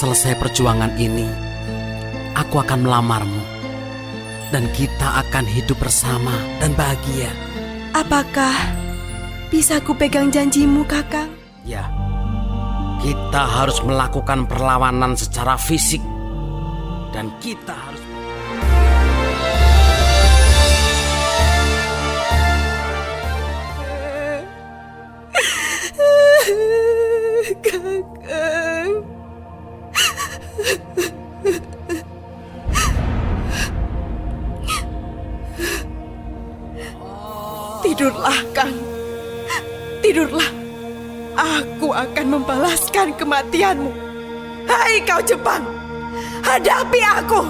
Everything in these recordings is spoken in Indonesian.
selesai perjuangan ini, aku akan melamarmu. Dan kita akan hidup bersama dan bahagia. Apakah bisa ku pegang janjimu, Kakang? Ya, kita harus melakukan perlawanan secara fisik. Dan kita harus... Kakang. Tidurlah, Kang. Tidurlah. Aku akan membalaskan kematianmu. Hai kau Jepang, hadapi aku.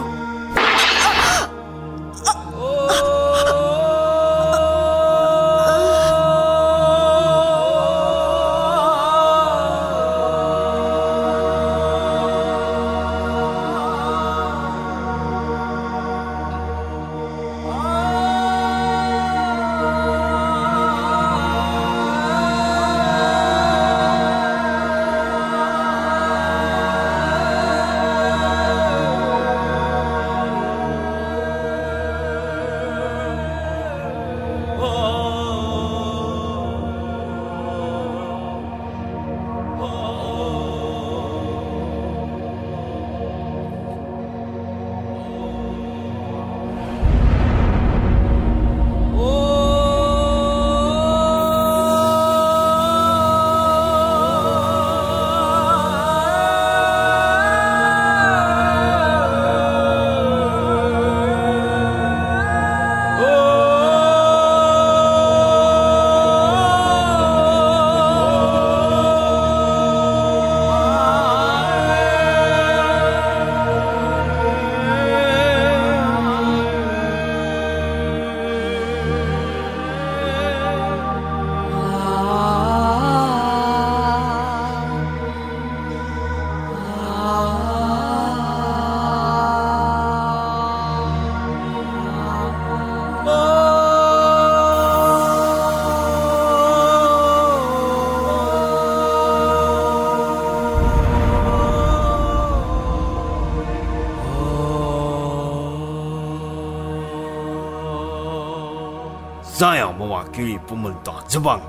Saya mewakili pemerintah Jepang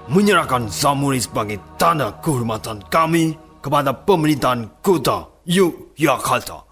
menyerahkan samurai sebagai tanda kehormatan kami kepada pemerintahan kota Yogyakarta.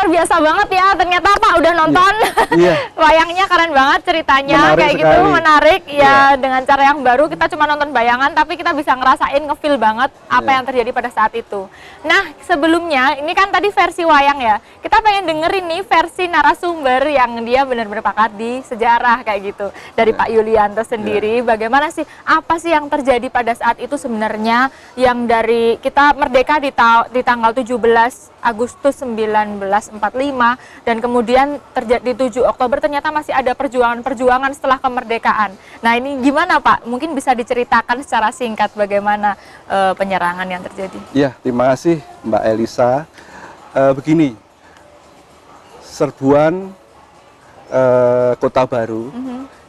Biasa banget ya, ternyata Pak udah nonton. Wayangnya keren banget, ceritanya menarik kayak sekali. gitu, menarik ya. Dengan cara yang baru, kita cuma nonton bayangan tapi kita bisa ngerasain, ngefeel banget apa yang terjadi pada saat itu. Nah, sebelumnya ini kan tadi versi wayang ya, kita pengen dengerin nih versi narasumber yang dia benar-benar pakar di sejarah kayak gitu, dari Pak Yulianto sendiri. Bagaimana sih, apa sih yang terjadi pada saat itu sebenarnya, yang dari kita merdeka di tanggal 17 Agustus 1945 dan kemudian terjadi 7 Oktober ternyata masih ada perjuangan-perjuangan setelah kemerdekaan. Nah, ini gimana Pak? Mungkin bisa diceritakan secara singkat bagaimana penyerangan yang terjadi. Iya, terima kasih Mbak Elisa. Begini, serbuan Kota Baru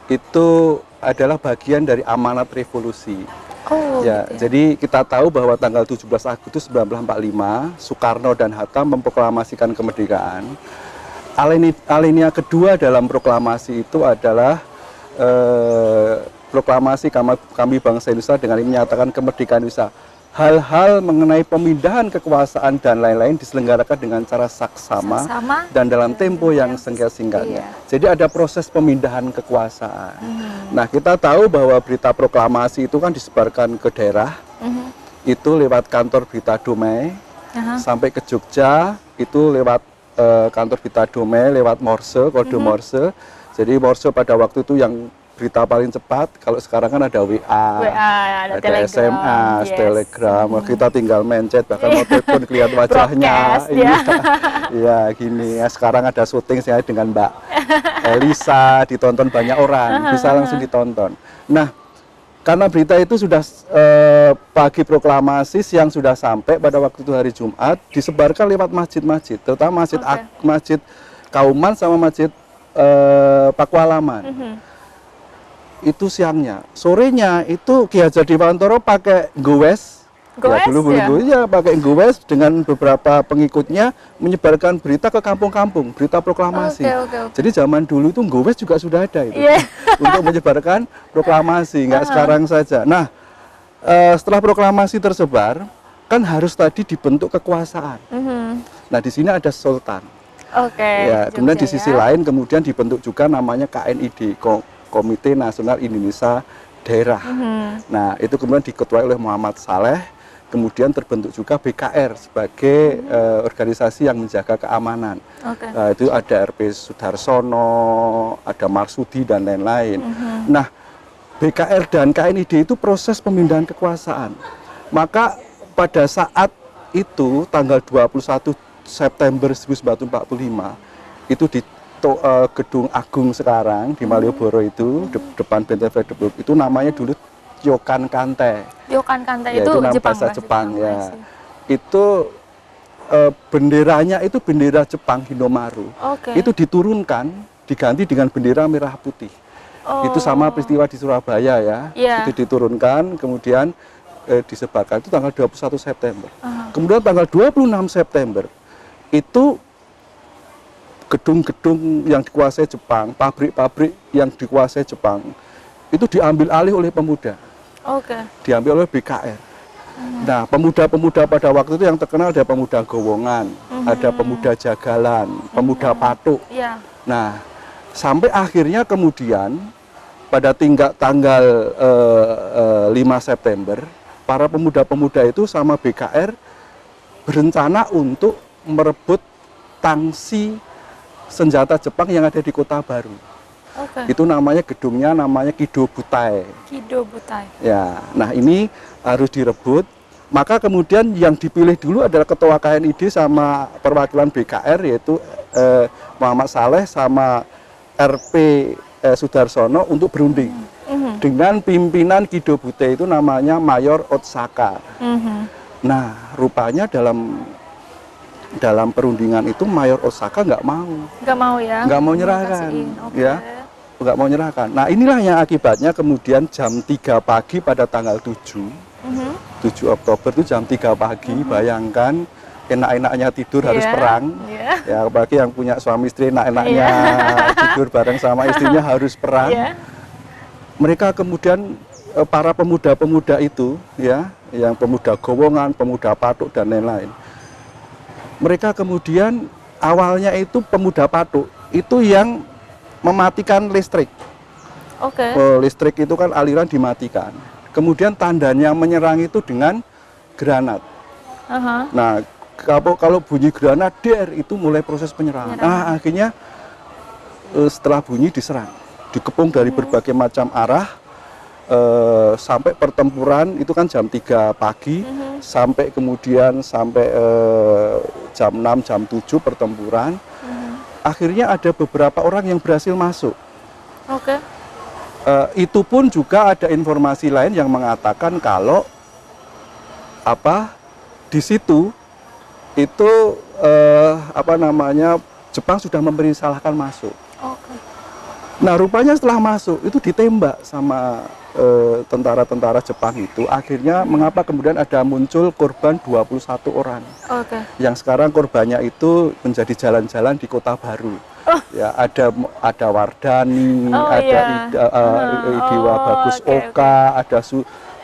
itu adalah bagian dari amanat revolusi. Oh, ya, gitu ya. Jadi kita tahu bahwa tanggal 17 Agustus 1945 Soekarno dan Hatta memproklamasikan kemerdekaan. Alinea kedua dalam proklamasi itu adalah proklamasi kami bangsa Indonesia dengan ini menyatakan kemerdekaan Indonesia hal-hal mengenai pemindahan kekuasaan dan lain-lain diselenggarakan dengan cara saksama dan dalam tempo yang singkat-singkatnya. Jadi ada proses pemindahan kekuasaan. Nah, kita tahu bahwa berita proklamasi itu kan disebarkan ke daerah, itu lewat kantor berita Dumai, sampai ke Jogja, itu lewat kantor berita Dumai, lewat Morse, kode Morse. Jadi Morse pada waktu itu yang berita paling cepat. Kalau sekarang kan ada WA, ada Telegram, SMS, Telegram. Kita tinggal mencet, bahkan mau telepon kelihatan wajahnya. Iya, gini. Ya, sekarang ada syuting saya dengan Mbak Elisa, ditonton banyak orang, bisa langsung ditonton. Nah, karena berita itu sudah pagi proklamasi, siang sudah sampai pada waktu itu hari Jumat, disebarkan lewat masjid-masjid, terutama masjid Kauman sama masjid Pakualaman. Itu siangnya. Sorenya itu Ki Hajar Dewantara pakai gowes. Ya, dulu pakai gowes dengan beberapa pengikutnya menyebarkan berita ke kampung-kampung, berita proklamasi. Jadi zaman dulu itu gowes juga sudah ada itu untuk menyebarkan proklamasi, nggak sekarang saja. Nah, setelah proklamasi tersebar, kan harus tadi dibentuk kekuasaan. Nah, di sini ada sultan. Ya, kemudian di sisi lain kemudian dibentuk juga namanya KNID, Komite Nasional Indonesia Daerah. Nah, itu kemudian diketuai oleh Muhammad Saleh, kemudian terbentuk juga BKR sebagai organisasi yang menjaga keamanan. Itu ada RP Sudarsono, ada Marsudi dan lain-lain. Nah, BKR dan KNID itu proses pemindahan kekuasaan. Maka pada saat itu tanggal 21 September 1945 itu di Gedung Agung sekarang di Malioboro itu depan Benteng Frederiksburg itu namanya dulu Ryokan Kante. Ryokan Kante ya, itu nama Jepang, bahasa Jepang ya. Itu benderanya itu bendera Jepang Hinomaru. Itu diturunkan diganti dengan bendera merah putih. Itu sama peristiwa di Surabaya ya. Itu diturunkan kemudian disebarkan itu tanggal 21 September. Kemudian tanggal 26 September itu gedung-gedung yang dikuasai Jepang, pabrik-pabrik yang dikuasai Jepang, itu diambil alih oleh pemuda. Diambil oleh BKR. Nah, pemuda-pemuda pada waktu itu yang terkenal ada pemuda Gowongan, ada pemuda Jagalan, pemuda Patuk. Nah, sampai akhirnya kemudian pada tanggal 5 September, para pemuda-pemuda itu sama BKR berencana untuk merebut tangsi senjata Jepang yang ada di Kota Baru. Itu namanya gedungnya namanya Kido Butai. Ya, nah ini harus direbut. Maka kemudian yang dipilih dulu adalah ketua KNID sama perwakilan BKR yaitu Muhammad Saleh sama RP Sudarsono untuk berunding dengan pimpinan Kido Butai itu namanya Mayor Otsaka. Nah, rupanya dalam perundingan itu Mayor Osaka nggak mau nyerahkan, nggak mau nyerahkan. Nah, inilah yang akibatnya kemudian jam 3 pagi pada tanggal 7 Oktober itu jam 3 pagi, bayangkan enak-enaknya tidur harus perang, ya bagi yang punya suami istri enak-enaknya tidur bareng sama istrinya harus perang. Mereka kemudian para pemuda-pemuda itu, ya, yang pemuda Gowongan, pemuda Patuk dan lain-lain. Mereka kemudian awalnya itu pemuda Patuk itu yang mematikan listrik. Listrik itu kan aliran dimatikan. Kemudian tandanya menyerang itu dengan granat. Nah, kalau bunyi granat der itu mulai proses penyerangan. Nah, akhirnya setelah bunyi diserang, dikepung dari berbagai macam arah. Sampai pertempuran itu kan jam 3 pagi sampai kemudian jam 6, jam 7 pertempuran. Akhirnya ada beberapa orang yang berhasil masuk. Itu pun juga ada informasi lain yang mengatakan kalau di situ itu Jepang sudah mempersilahkan masuk. Nah, rupanya setelah masuk itu ditembak sama tentara-tentara Jepang itu. Akhirnya mengapa kemudian ada muncul korban 21 orang. Yang sekarang korbannya itu menjadi jalan-jalan di Kota Baru. Ya, ada Wardani, ada Idiwa Bagus Oka, ada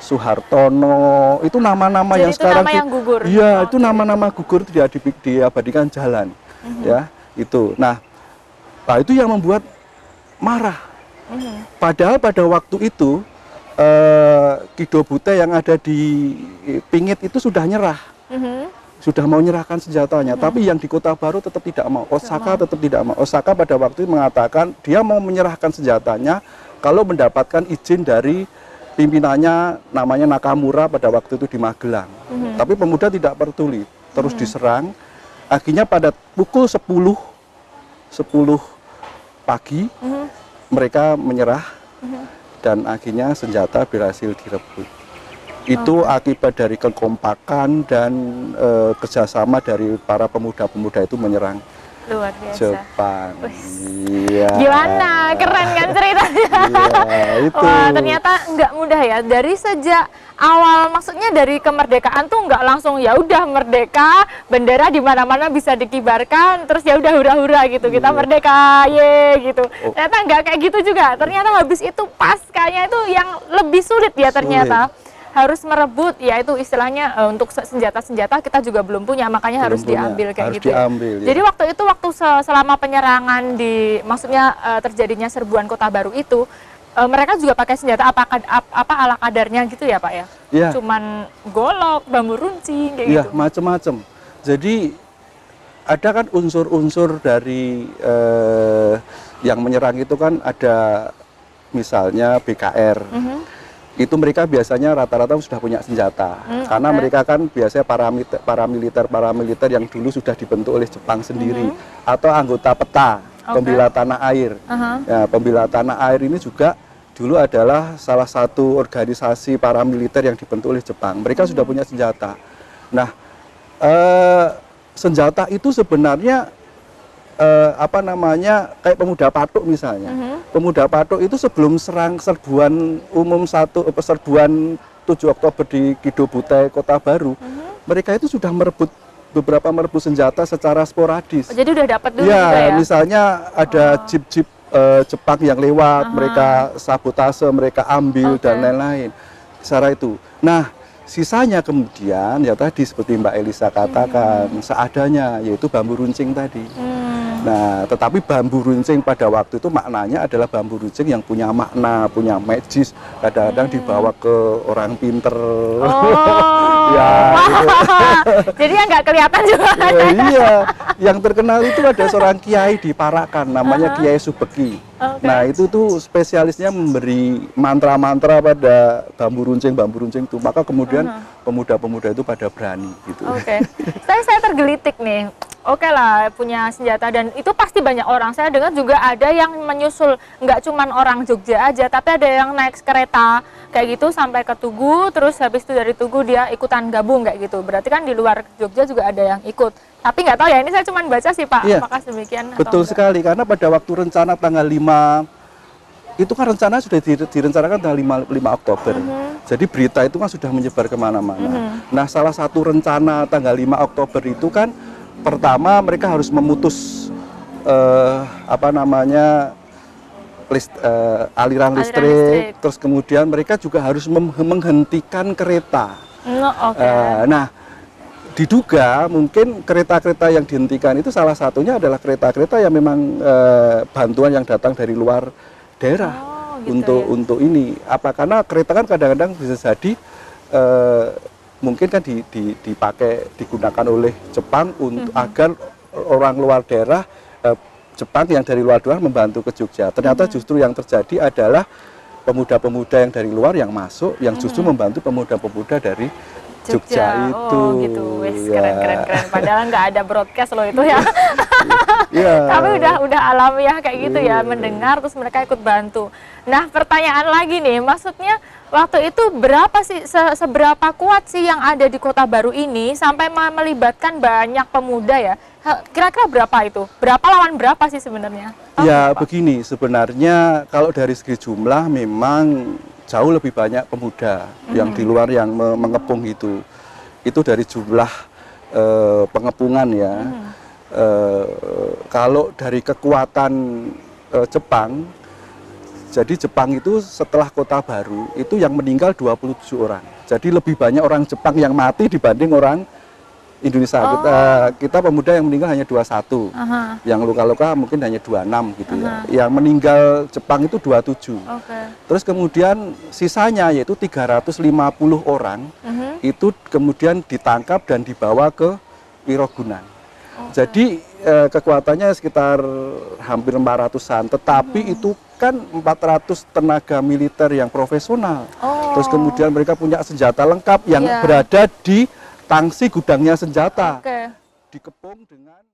Suhartono, itu nama-nama Jadi yang itu sekarang nama yang gugur. Iya, Oh, itu nama-nama gugur diabadikan jalan. Ya, itu. Nah, itu yang membuat marah. Padahal pada waktu itu Kido Butai yang ada di Pingit itu sudah nyerah. Sudah mau menyerahkan senjatanya, tapi yang di Kota Baru tetap tidak mau. Osaka tetap tidak mau. Osaka pada waktu itu mengatakan dia mau menyerahkan senjatanya kalau mendapatkan izin dari pimpinannya namanya Nakamura pada waktu itu di Magelang. Tapi pemuda tidak peduli, terus diserang. Akhirnya pada pukul 10 pagi mereka menyerah dan akhirnya senjata berhasil direbut. Itu akibat dari kekompakan dan kerjasama dari para pemuda-pemuda itu menyerang Luar biasa. Jepang. Iya. Gimana? Keren kan ceritanya? Iya, itu. Wah, ternyata nggak mudah ya. Dari sejak awal, maksudnya dari kemerdekaan tuh nggak langsung ya udah merdeka, bendera di mana-mana bisa dikibarkan, terus ya udah hura-hura gitu. Kita merdeka, ye gitu. Ternyata nggak kayak gitu juga. Ternyata habis itu paskanya itu yang lebih sulit ya ternyata. Harus merebut, ya itu istilahnya untuk senjata-senjata kita juga belum punya, makanya harus diambil kayak harus gitu. Diambil, ya. Jadi waktu selama penyerangan maksudnya terjadinya serbuan Kota Baru itu, mereka juga pakai senjata apa ala kadarnya gitu ya Pak ya? Ya. Cuman golok, bambu runcing kayak gitu. Macam-macam. Jadi ada kan unsur-unsur dari yang menyerang itu kan ada misalnya BKR. Itu mereka biasanya rata-rata sudah punya senjata karena mereka kan biasanya paramiliter yang dulu sudah dibentuk oleh Jepang sendiri atau anggota PETA, pembela tanah air. Ya, pembela tanah air ini juga dulu adalah salah satu organisasi paramiliter yang dibentuk oleh Jepang. Mereka sudah punya senjata. Nah, senjata itu sebenarnya kayak pemuda patuk misalnya. Pemuda patuk itu sebelum serbuan umum serbuan 7 Oktober di Kido Butai Kota Baru, mereka itu sudah merebut senjata secara sporadis. Jadi udah dapat dulu ya, juga ya? Misalnya ada jeep-jeep Jepang yang lewat, mereka sabotase, mereka ambil dan lain-lain. Secara itu. Nah, sisanya kemudian ya tadi seperti Mbak Elisa katakan seadanya, yaitu bambu runcing tadi. Nah, tetapi bambu runcing pada waktu itu maknanya adalah bambu runcing yang punya makna, punya magis, kadang-kadang dibawa ke orang pinter. Ya, gitu. Jadi yang nggak kelihatan juga. Iya, yang terkenal itu ada seorang kiai di Parakan, namanya Kiai Subeki. Nah, itu tuh spesialisnya memberi mantra-mantra pada bambu runcing itu. Maka kemudian pemuda-pemuda itu pada berani gitu. Saya tergelitik nih. Oke lah, punya senjata dan itu pasti banyak orang. Saya dengar juga ada yang menyusul, nggak cuman orang Jogja aja, tapi ada yang naik kereta kayak gitu sampai ke Tugu, terus habis itu dari Tugu dia ikutan gabung kayak gitu. Berarti kan di luar Jogja juga ada yang ikut. Tapi nggak tahu ya, ini saya cuma baca sih Pak, iya, apakah demikian betul atau sekali, karena pada waktu rencana tanggal 5, itu kan rencana sudah direncanakan tanggal 5 Oktober. Jadi berita itu kan sudah menyebar kemana-mana. Nah, salah satu rencana tanggal 5 Oktober itu kan pertama mereka harus memutus aliran listrik, terus kemudian mereka juga harus menghentikan kereta. Nah, diduga mungkin kereta-kereta yang dihentikan itu salah satunya adalah kereta-kereta yang memang bantuan yang datang dari luar daerah untuk ini. Karena kereta kan kadang-kadang bisa jadi mungkin kan digunakan oleh Jepang untuk agar orang luar daerah Jepang yang dari luar daerah membantu ke Jogja. Ternyata justru yang terjadi adalah pemuda-pemuda yang dari luar yang masuk yang justru membantu pemuda-pemuda dari Jogja itu. Oh gitu, wes keren. Padahal nggak ada broadcast loh itu ya. Tapi udah alamiah kayak gitu ya, mendengar terus mereka ikut bantu. Nah, pertanyaan lagi nih, maksudnya waktu itu berapa sih, seberapa kuat sih yang ada di Kota Baru ini sampai melibatkan banyak pemuda ya? Kira-kira berapa itu? Berapa lawan berapa sih sebenarnya? Begini, sebenarnya kalau dari segi jumlah memang jauh lebih banyak pemuda yang di luar yang mengepung itu. Itu dari jumlah pengepungan ya. Kalau dari kekuatan Jepang Jadi Jepang itu setelah Kota Baru itu yang meninggal 27 orang. Jadi lebih banyak orang Jepang yang mati dibanding orang Indonesia. Kita pemuda yang meninggal hanya 21. Yang luka-luka mungkin hanya 26 gitu ya. Yang meninggal Jepang itu 27. Terus kemudian sisanya yaitu 350 orang itu kemudian ditangkap dan dibawa ke Wirogunan. Jadi kekuatannya sekitar hampir 400-an, tetapi itu kan 400 tenaga militer yang profesional. Terus kemudian mereka punya senjata lengkap yang berada di tangsi gudangnya senjata. Dikepung dengan